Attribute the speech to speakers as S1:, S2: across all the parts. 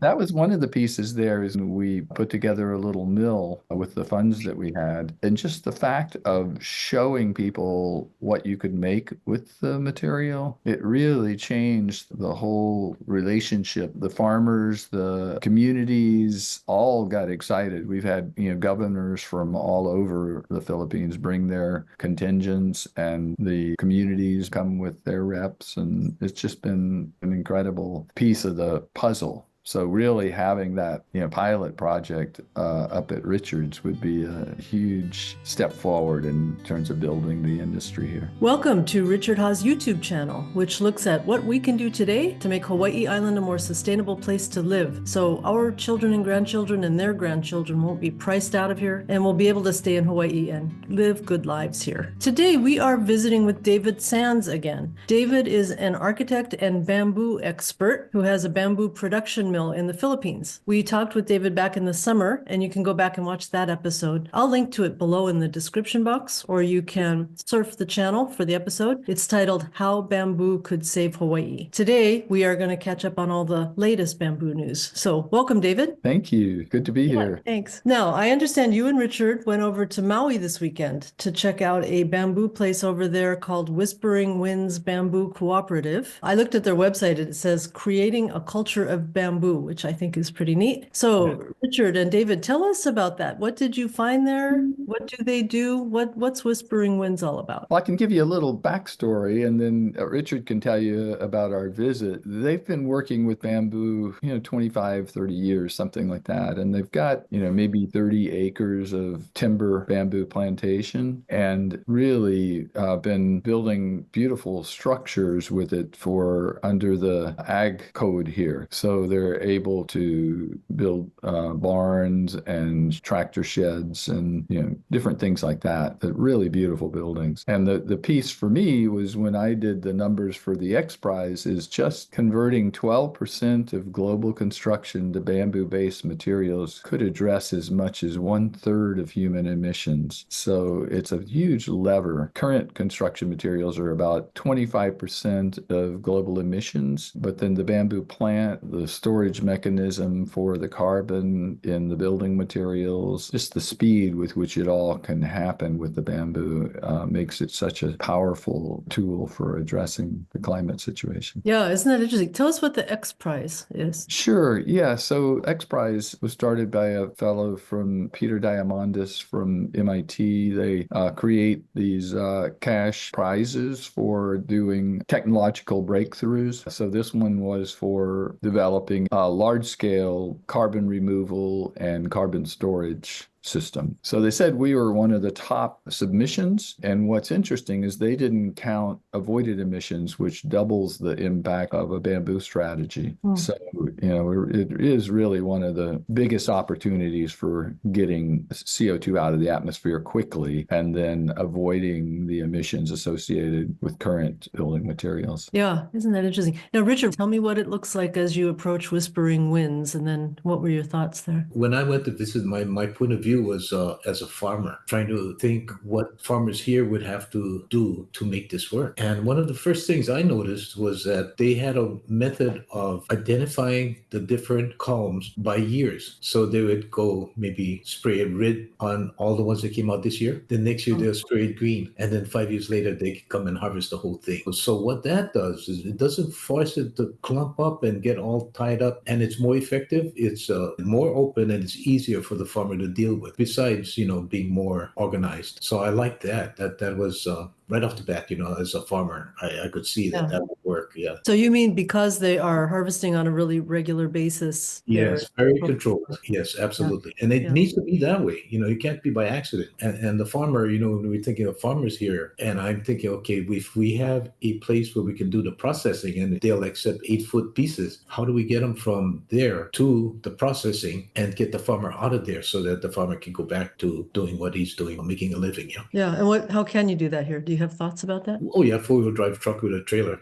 S1: That was one of the pieces there is we put together a little mill with the funds that we had. And just the fact of showing people what you could make with the material, it really changed the whole relationship. The farmers, the communities all got excited. We've had, governors from all over the Philippines bring their contingents and the communities come with their reps. And it's just been an incredible piece of the puzzle. So really having that, pilot project up at Richards would be a huge step forward in terms of building the industry here.
S2: Welcome to Richard Ha's YouTube channel, which looks at what we can do today to make Hawaii Island a more sustainable place to live. So our children and grandchildren and their grandchildren won't be priced out of here and will be able to stay in Hawaii and live good lives here. Today, we are visiting with David Sands again. David is an architect and bamboo expert who has a bamboo production mill in the Philippines. We talked with David back in the summer, and you can go back and watch that episode. I'll link to it below in the description box, or you can surf the channel for the episode. It's titled How Bamboo Could Save Hawaii. Today, we are going to catch up on all the latest bamboo news. So welcome, David.
S1: Thank you. Good to be here.
S2: Thanks. Now, I understand you and Richard went over to Maui this weekend to check out a bamboo place over there called Whispering Winds Bamboo Cooperative. I looked at their website and it says creating a culture of bamboo, which I think is pretty neat. So Richard and David, tell us about that. What did you find there? What do they do? What's Whispering Winds all about?
S1: Well, I can give you a little backstory, and then Richard can tell you about our visit. They've been working with bamboo, 25, 30 years, something like that. And they've got, maybe 30 acres of timber bamboo plantation and really been building beautiful structures with it for under the ag code here. So they're able to build barns and tractor sheds and, different things like that. Really beautiful buildings. And the piece for me was when I did the numbers for the X Prize is just converting 12% of global construction to bamboo-based materials could address as much as 1/3 of human emissions. So it's a huge lever. Current construction materials are about 25% of global emissions, but then the bamboo plant, the storage mechanism for the carbon in the building materials, just the speed with which it all can happen with the bamboo makes it such a powerful tool for addressing the climate situation.
S2: Yeah, isn't that interesting? Tell us what the X Prize is.
S1: Sure. Yeah. So X Prize was started by a fellow from Peter Diamandis from MIT. They create these cash prizes for doing technological breakthroughs. So this one was for developing large-scale carbon removal and carbon storage system. So they said we were one of the top submissions. And what's interesting is they didn't count avoided emissions, which doubles the impact of a bamboo strategy. So, it is really one of the biggest opportunities for getting CO2 out of the atmosphere quickly and then avoiding the emissions associated with current building materials.
S2: Yeah, isn't that interesting? Now, Richard, tell me what it looks like as you approach Whispering Winds, and then what were your thoughts there?
S3: When I went to visit, my point of view was as a farmer, trying to think what farmers here would have to do to make this work. And one of the first things I noticed was that they had a method of identifying the different columns by years. So they would go maybe spray red on all the ones that came out this year. Then next year they'll spray it green. And then 5 years later, they can come and harvest the whole thing. So what that does is it doesn't force it to clump up and get all tied up. And it's more effective. It's more open and it's easier for the farmer to deal with, besides, being more organized. So I like that. That was right off the bat, as a farmer, I could see that would work. Yeah.
S2: So you mean because they are harvesting on a really regular basis?
S3: Yes, very controlled. Yes, absolutely. And it needs to be that way. It can't be by accident. And the farmer, when we're thinking of farmers here, and I'm thinking, okay, if we have a place where we can do the processing and they'll accept 8-foot pieces, how do we get them from there to the processing and get the farmer out of there so that the farmer can go back to doing what he's doing, making a living?
S2: Yeah. And how can you do that here? Do you have thoughts about that?
S3: Oh yeah, 4-wheel drive truck with a trailer.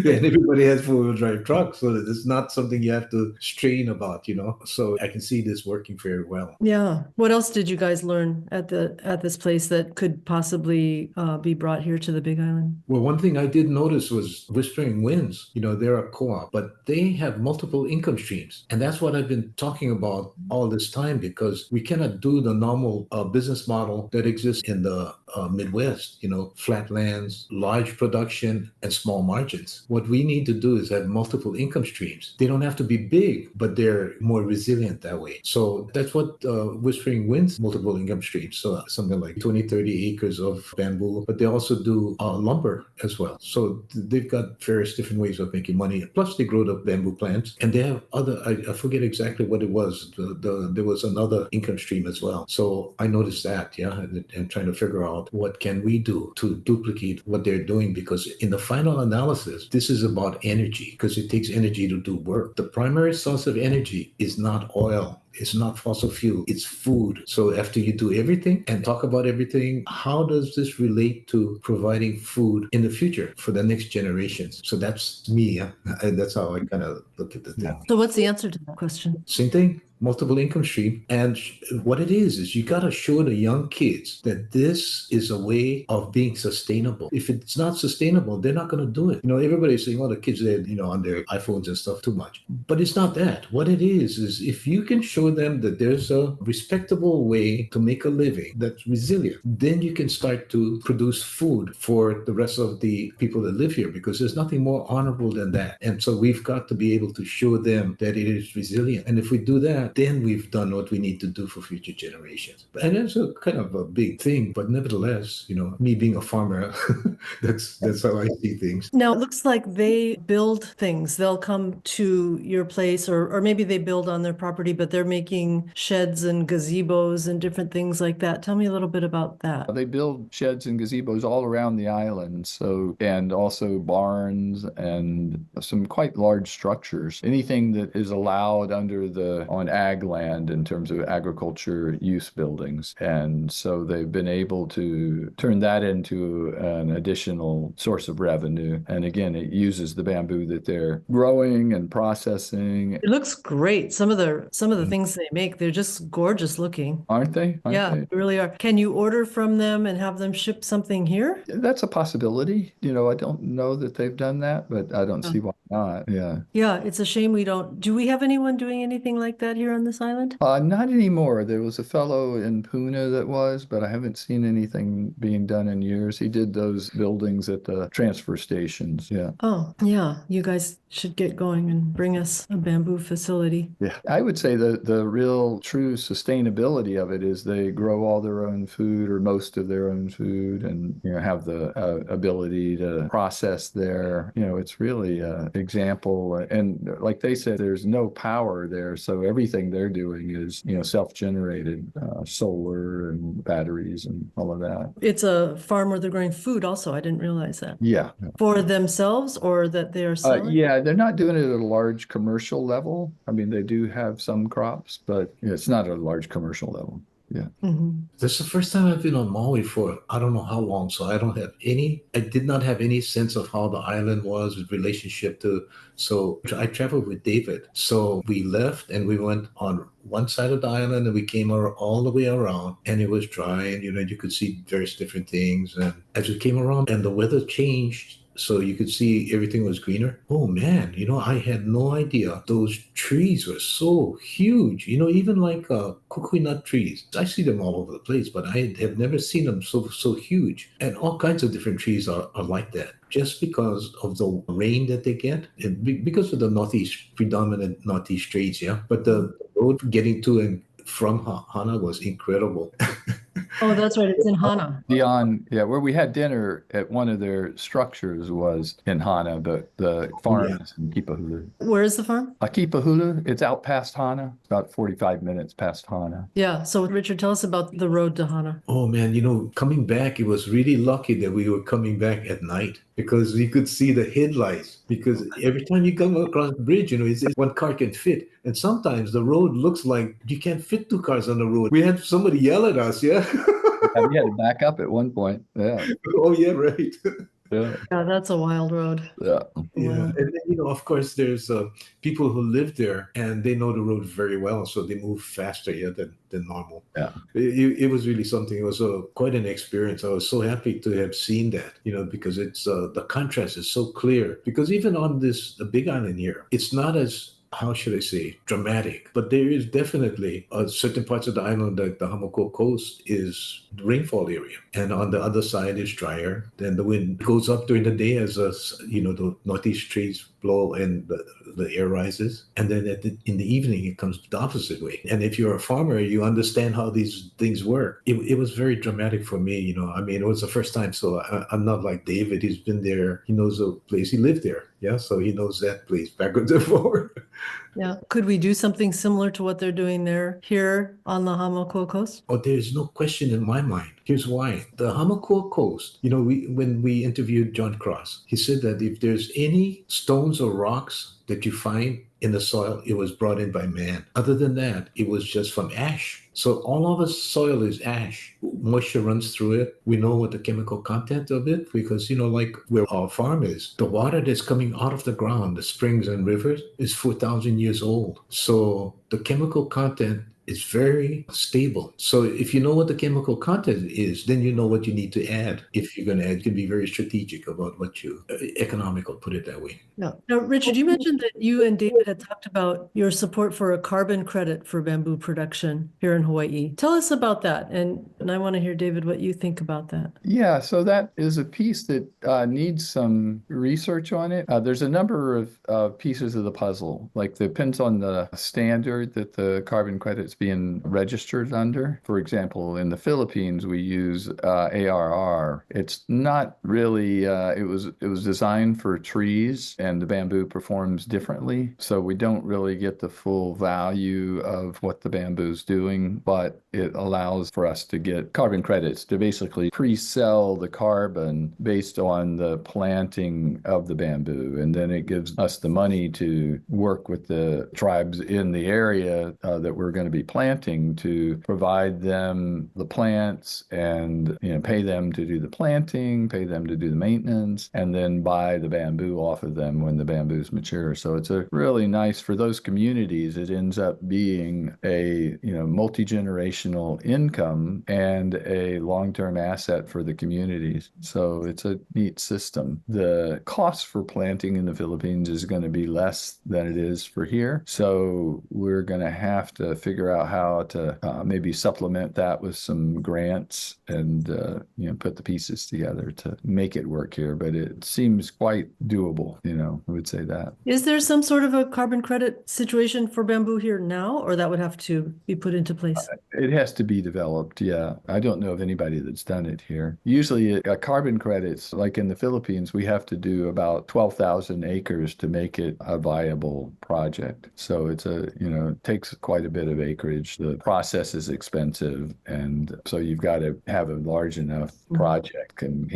S3: Yeah, and everybody has four-wheel drive trucks, so that it's not something you have to strain about, you know. So I can see this working very well.
S2: Yeah. What else did you guys learn at this place that could possibly be brought here to the Big Island?
S3: Well, one thing I did notice was Whispering Winds. You know, they're a co-op, but they have multiple income streams. And that's what I've been talking about all this time because we cannot do the normal business model that exists in the Midwest, you know, flat lands, large production, and small margins. What we need to do is have multiple income streams. They don't have to be big, but they're more resilient that way. So that's what Whispering Winds multiple income streams. So something like 20, 30 acres of bamboo, but they also do lumber as well. So they've got various different ways of making money. Plus, they grow the bamboo plants, and they have other. I forget exactly what it was. There was another income stream as well. So I noticed that, yeah, and trying to figure out what can we do to duplicate what they're doing, because in the final analysis, this is about energy because it takes energy to do work. The primary source of energy is not oil. It's not fossil fuel, it's food. So after you do everything and talk about everything, how does this relate to providing food in the future for the next generations? So that's me. And that's how I kind of look at the thing.
S2: So what's the answer to that question?
S3: Same thing, multiple income stream. And what it is you got to show the young kids that this is a way of being sustainable. If it's not sustainable, they're not going to do it. You know, everybody's saying, oh, the kids, they're, you know, on their iPhones and stuff too much. But it's not that. What it is if you can show them that there's a respectable way to make a living that's resilient, then you can start to produce food for the rest of the people that live here, because there's nothing more honorable than that. And so we've got to be able to show them that it is resilient. And if we do that, then we've done what we need to do for future generations. And that's a kind of a big thing, but nevertheless, you know, me being a farmer, that's how I see things.
S2: Now, it looks like they build things. They'll come to your place, or maybe they build on their property, but they're making sheds and gazebos and different things like that. Tell me a little bit about that.
S1: They build sheds and gazebos all around the island, so, and also barns and some quite large structures. Anything that is allowed on ag land in terms of agriculture use buildings. And so they've been able to turn that into an additional source of revenue. And again, it uses the bamboo that they're growing and processing.
S2: It looks great. Some of the things they make, they're just gorgeous looking.
S1: Aren't they?
S2: Yeah, they really are. Can you order from them and have them ship something here?
S1: That's a possibility. You know, I don't know that they've done that, but I don't see why not. Yeah.
S2: Yeah, it's a shame we don't. Do we have anyone doing anything like that here on this island?
S1: Not anymore. There was a fellow in Puna that was, but I haven't seen anything being done in years. He did those buildings at the transfer stations. Yeah.
S2: Oh, yeah. You guys should get going and bring us a bamboo facility.
S1: Yeah. I would say the real true sustainability of it is they grow all their own food or most of their own food, and, you know, have the ability to process their, you know, it's really an example. And like they said, there's no power there. So everything they're doing is, you know, self-generated, solar and batteries and all of that.
S2: It's a farm where they're growing food also. I didn't realize that.
S1: Yeah.
S2: For themselves, or that they are selling?
S1: Yeah, they're not doing it at a large commercial level. I mean, they do have some crops, but it's not at a large commercial level. Yeah.
S3: This is the first time I've been on Maui for I don't know how long, so I did not have any sense of how the island was with relationship to, so I traveled with David. So we left and we went on one side of the island and we came all the way around, and it was dry, and, you know, you could see various different things. And as we came around and the weather changed, so you could see everything was greener. Oh man, you know, I had no idea those trees were so huge. You know, even like kukui nut trees. I see them all over the place, but I have never seen them so huge. And all kinds of different trees are like that, just because of the rain that they get, and because of the predominant northeast trades, yeah. But the road getting to and from Hana was incredible.
S2: Oh, that's right. It's in Hana.
S1: Where we had dinner at one of their structures was in Hana, but the farm is in Kipahulu.
S2: Where is the farm?
S1: Kipahulu, it's out past Hana, about 45 minutes past Hana.
S2: Yeah. So Richard, tell us about the road to Hana.
S3: Oh man, you know, coming back, it was really lucky that we were coming back at night, because we could see the headlights. Because every time you come across the bridge, you know, it's one car can fit. And sometimes the road looks like you can't fit two cars on the road. We had somebody yell at us, yeah?
S1: We had to back up at one point. Yeah.
S3: Oh, yeah, right.
S1: Yeah.
S2: Yeah, that's a wild road.
S1: Yeah.
S3: Yeah,
S2: Wild.
S3: and then, of course, there's people who live there and they know the road very well, so they move faster, yeah, than normal.
S1: Yeah.
S3: It was really something. It was quite an experience. I was so happy to have seen that, because it's the contrast is so clear. Because even on this the Big Island here, it's not as, how should I say, dramatic, but there is definitely certain parts of the island, like the Hamako coast, is rainfall area, and on the other side is drier. Then the wind goes up during the day as the northeast trees blow and the air rises, and then in the evening it comes the opposite way. And if you're a farmer, you understand how these things work. It was very dramatic for me. I mean, it was the first time, so I'm not like David. He's been there. He knows the place. He lived there. Yeah, so he knows that place backwards and forward.
S2: Yeah. Could we do something similar to what they're doing there here on the Hamakua coast?
S3: Oh, there's no question in my mind. Here's why. The Hamakua Coast, when we interviewed John Cross, he said that if there's any stones or rocks that you find in the soil, it was brought in by man. Other than that, it was just from ash. So all of the soil is ash. Moisture runs through it. We know what the chemical content of it, because, like where our farm is, the water that's coming out of the ground, the springs and rivers, is 4,000 years old. So the chemical content is very stable. So if you know what the chemical content is, then you know what you need to add. If you're going to add, you can be very strategic about what you, economical, put it that way.
S2: Yeah. Now, Richard, you mentioned that you and David had talked about your support for a carbon credit for bamboo production here in Hawaii. Tell us about that. And I want to hear, David, what you think about that.
S1: Yeah, so that is a piece that needs some research on it. There's a number of pieces of the puzzle, like depends on the standard that the carbon credit's being registered under. For example, in the Philippines, we use ARR. It's not really. It was designed for trees, and the bamboo performs differently, so we don't really get the full value of what the bamboo's doing, but it allows for us to get carbon credits to basically pre-sell the carbon based on the planting of the bamboo. And then it gives us the money to work with the tribes in the area that we're going to be planting to provide them the plants and pay them to do the planting, pay them to do the maintenance, and then buy the bamboo off of them when the bamboo's mature. So it's a really nice for those communities. It ends up being a multi-generational income and a long-term asset for the communities. So it's a neat system. The cost for planting in the Philippines is going to be less than it is for here. So we're going to have to figure out how to maybe supplement that with some grants and put the pieces together to make it work here. But it seems quite doable, I would say that.
S2: Is there some sort of a carbon credit situation for bamboo here now, or that would have to be put into place?
S1: It has to be developed, yeah. I don't know of anybody that's done it here. Usually, carbon credits, like in the Philippines, we have to do about 12,000 acres to make it a viable project. So it takes quite a bit of acreage. The process is expensive, and so you've got to have a large enough project can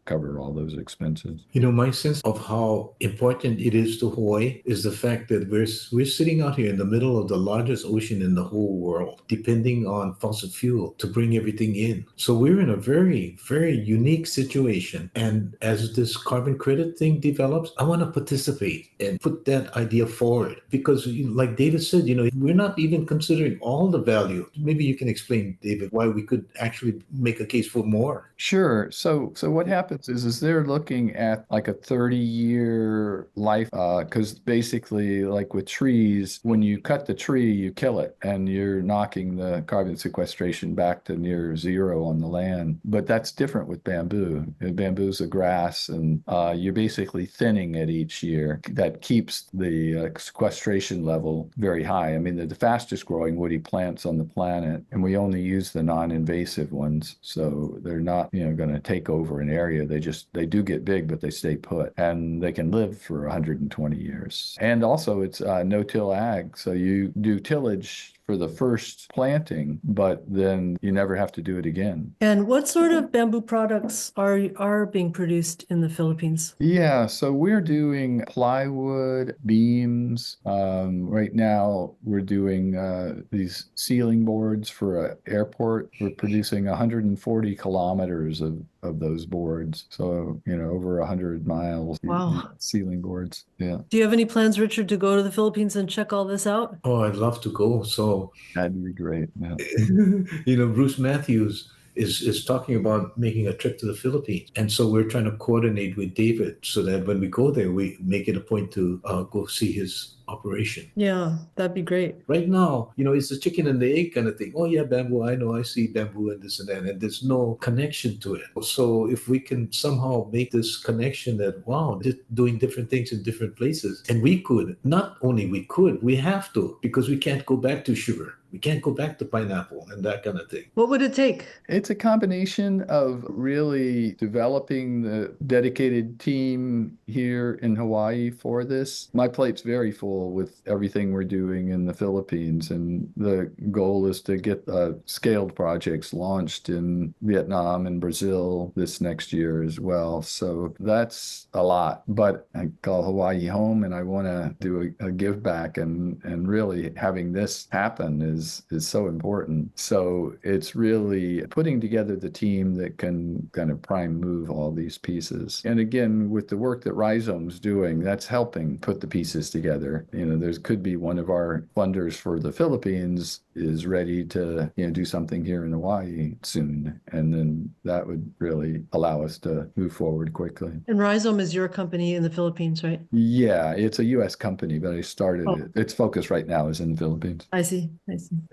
S1: cover all those expenses.
S3: My sense of how important it is to Hawaii is the fact that we're sitting out here in the middle of the largest ocean in the whole world, depending on fossil fuel to bring everything in. So we're in a very, very unique situation. And as this carbon credit thing develops, I want to participate and put that idea forward. Because like David said, we're not even considering all the value. Maybe you can explain, David, why we could actually make a case for more.
S1: Sure. So what happens is they're looking at like a 30-year life, because basically, like with trees, when you cut the tree, you kill it, and you're knocking the carbon sequestration back to near zero on the land. But that's different with bamboo. Bamboo's a grass, and you're basically thinning it each year. That keeps the sequestration level very high. I mean, they're the fastest growing woody plants on the planet, and we only use the non-invasive ones, so they're not going to take over an area. They do get big, but they stay put, and they can live for 120 years. And also it's no-till ag, so you do tillage for the first planting, but then you never have to do it again.
S2: And what sort of bamboo products are being produced in the Philippines?
S1: Yeah, so we're doing plywood, beams. Right now, we're doing these ceiling boards for an airport. We're producing 140 kilometers of of those boards. So, over 100 miles,
S2: Wow.
S1: ceiling boards. Yeah,
S2: Do you have any plans, Richard, to go to the Philippines and check all this out?
S3: Oh, I'd love to go. So,
S1: that'd be great. Yeah.
S3: Bruce Matthews is talking about making a trip to the Philippines. And so we're trying to coordinate with David so that when we go there, we make it a point to go see his operation.
S2: Yeah, that'd be great.
S3: Right now, it's a chicken and the egg kind of thing. Oh yeah, bamboo. I know. I see bamboo and this and that, and there's no connection to it. So if we can somehow make this connection that wow, doing different things in different places, and we could not only we have to because we can't go back to sugar. We can't go back to pineapple and that kind of thing.
S2: What would it take?
S1: It's a combination of really developing the dedicated team here in Hawaii for this. My plate's very full with everything we're doing in the Philippines, and the goal is to get scaled projects launched in Vietnam and Brazil this next year as well. So that's a lot, but I call Hawaii home, and I want to do a give back, and really having this happen is so important. So it's really putting together the team that can kind of prime move all these pieces. And again, with the work that Rhizome's doing, that's helping put the pieces together. There could be one of our funders for the Philippines is ready to do something here in Hawaii soon, and then that would really allow us to move forward quickly.
S2: And Rhizome is your company in the Philippines, right?
S1: Yeah, it's a U.S. company, but I started
S2: Oh.
S1: it. Its focus right now is in the Philippines.
S2: I see.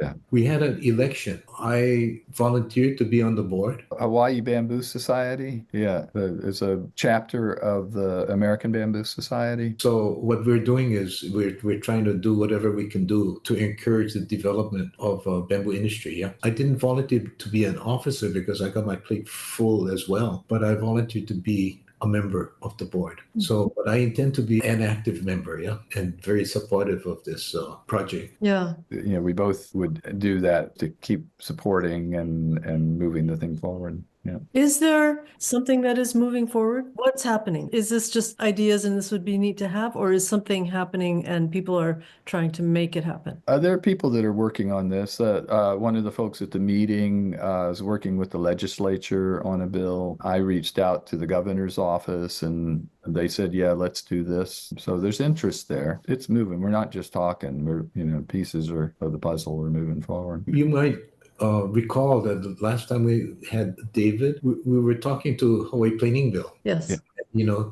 S1: Yeah.
S3: We had an election. I volunteered to be on the board.
S1: Hawaii Bamboo Society. Yeah, it's a chapter of the American Bamboo Society.
S3: So what we're doing is we're trying to do whatever we can do to encourage the development of bamboo industry. Yeah, I didn't volunteer to be an officer because I got my plate full as well, but I volunteered to be a member of the board. So, but I intend to be an active member, yeah, and very supportive of this project.
S2: Yeah.
S1: We both would do that to keep supporting and moving the thing forward. Yeah.
S2: Is there something that is moving forward? What's happening? Is this just ideas and this would be neat to have, or is something happening and people are trying to make it happen?
S1: There are people that are working on this. One of the folks at the meeting is working with the legislature on a bill. I reached out to the governor's office and they said, yeah, let's do this. So there's interest there. It's moving. We're not just talking. We're, pieces of the puzzle are moving forward.
S3: You might recall that the last time we had David, we were talking to Hawaii Planingville.
S2: Yes.
S1: Yeah.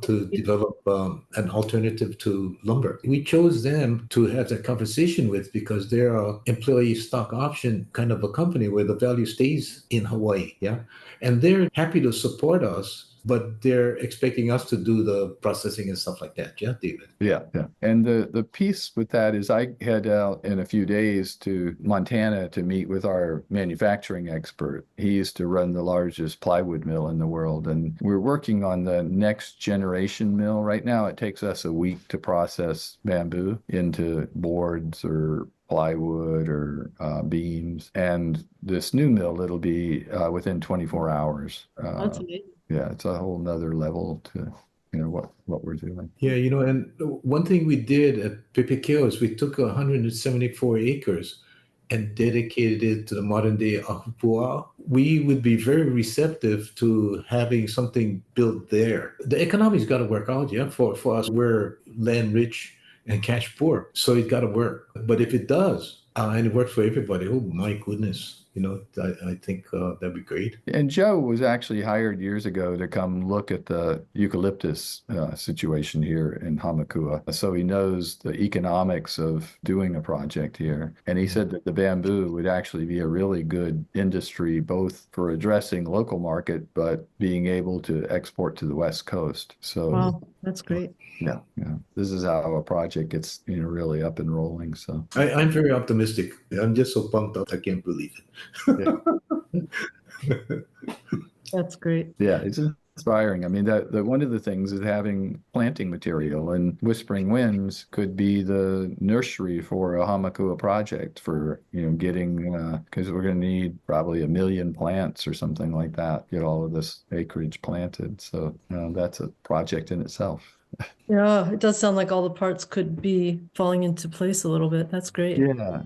S3: To develop an alternative to lumber. We chose them to have that conversation with because they're an employee stock option kind of a company where the value stays in Hawaii. Yeah. And they're happy to support us, but they're expecting us to do the processing and stuff like that. Yeah, David.
S1: Yeah. And the piece with that is I head out in a few days to Montana to meet with our manufacturing expert. He used to run the largest plywood mill in the world, and we're working on the next generation mill. Right now, it takes us a week to process bamboo into boards or plywood or beams. And this new mill, it'll be within 24 hours.
S2: That's amazing.
S1: Yeah, it's a whole nother level to what we're doing.
S3: Yeah, and one thing we did at PPK is we took 174 acres and dedicated it to the modern day Ahupua. We would be very receptive to having something built there. The economics got to work out, yeah, for us. We're land rich and cash poor, so it got to work. But if it does, and it works for everybody, oh my goodness. I think that'd be great.
S1: And Joe was actually hired years ago to come look at the eucalyptus situation here in Hamakua. So he knows the economics of doing a project here. And he said that the bamboo would actually be a really good industry, both for addressing local market, but being able to export to the West Coast. So
S2: wow, that's great.
S1: Yeah. This is how a project gets, really up and rolling. So
S3: I'm very optimistic. I'm just so pumped up. I can't believe it.
S1: Yeah.
S2: That's great.
S1: Yeah, it's inspiring. I mean, the one of the things is having planting material, and Whispering Winds could be the nursery for a Hamakua project for, getting, because we're going to need probably 1 million plants or something like that, get all of this acreage planted. So that's a project in itself.
S2: Yeah, it does sound like all the parts could be falling into place a little bit. That's great.
S1: Yeah.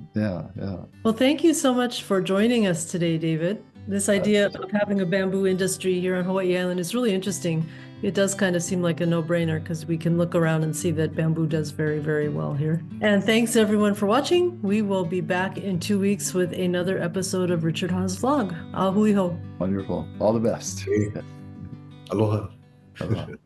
S2: Well, thank you so much for joining us today, David. This idea of having a bamboo industry here on Hawaii Island is really interesting. It does kind of seem like a no-brainer because we can look around and see that bamboo does very, very well here. And thanks everyone for watching. We will be back in 2 weeks with another episode of Richard Ha's vlog. Ahui ho.
S1: Wonderful. All the best.
S3: Aloha.
S1: Aloha.